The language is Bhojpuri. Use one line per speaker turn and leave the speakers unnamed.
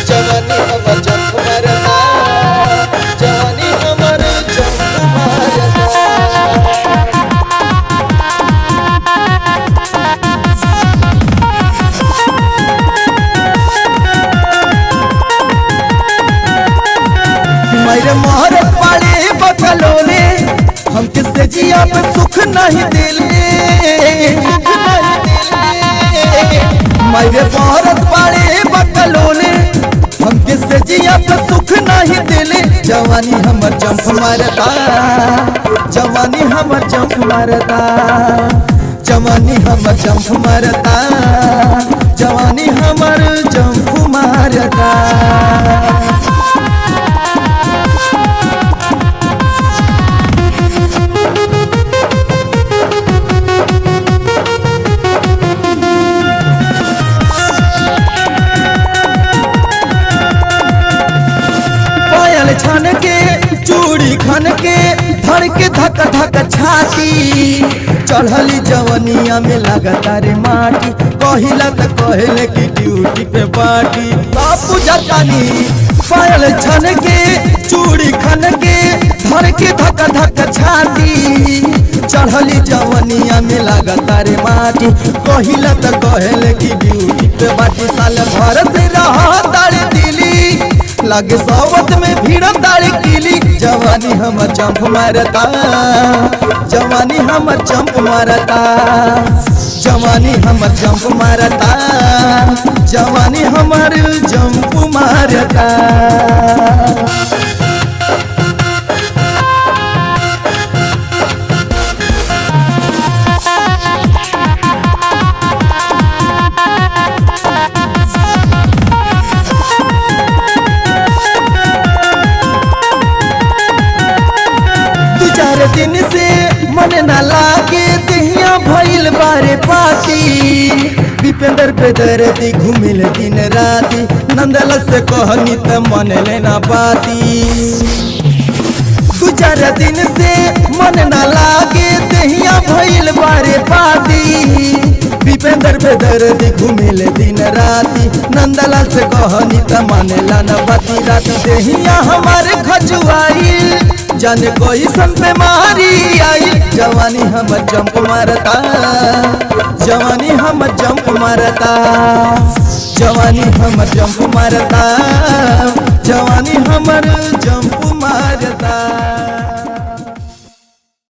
जवानी हमर जंप मारता, जवानी हमर जंप मारता। मेरे मोहर पाले बकलोले हम किससे जिया पे सुख नहीं दिले, मेरे मोहर पाले बकलोले हम किससे जिया पे सुख नहीं दिले। जवानी हमर जंप मारता, जवानी हमर जंप मारता, जवानी हमर जंप मारता, जवानी हमर जंप मारता। छन के चूड़ी खन के धड़ के धक धक छाती, चढ़ली जवनिया में लगता रे माटी, कहिला त कहले की ड्यूटी पे बाटी। बापू जतानी पायल छन के चूड़ी खन के धड़ के धक धक छाती, चढ़ली जवनिया में लगता रे माटी, कहिला त कहले की ड्यूटी पे बाटी। साल भर से रहा तारे दिली लागे सोबत में भीड़ ताड़ी कीली। जवानी हमर जंप मारता, जवानी हमर जंप मारता, जवानी हमर जंप मारता, जवानी हमर जंप मारता। दिन से मन न लागे दहिया भइल बारे पाती, विपेंद्र पे दर्दी घूमिल दिन राती, नंदल से कहनी त मन लेना पाती। दू चार दिन से मन न लागे दहिया भइल बारे पाती, विपेंद्र पे दर्दी घूमिल दिन राती, नंदल से कहनी त मन लेना पाती। रात दहिया हमारे खजुआई जाने कोई सन पे मारी आई। जवानी हमर जंप मारता, जवानी हमर जंप मारता, जवानी हमर जंप मारता, जवानी हमर जंप मारता।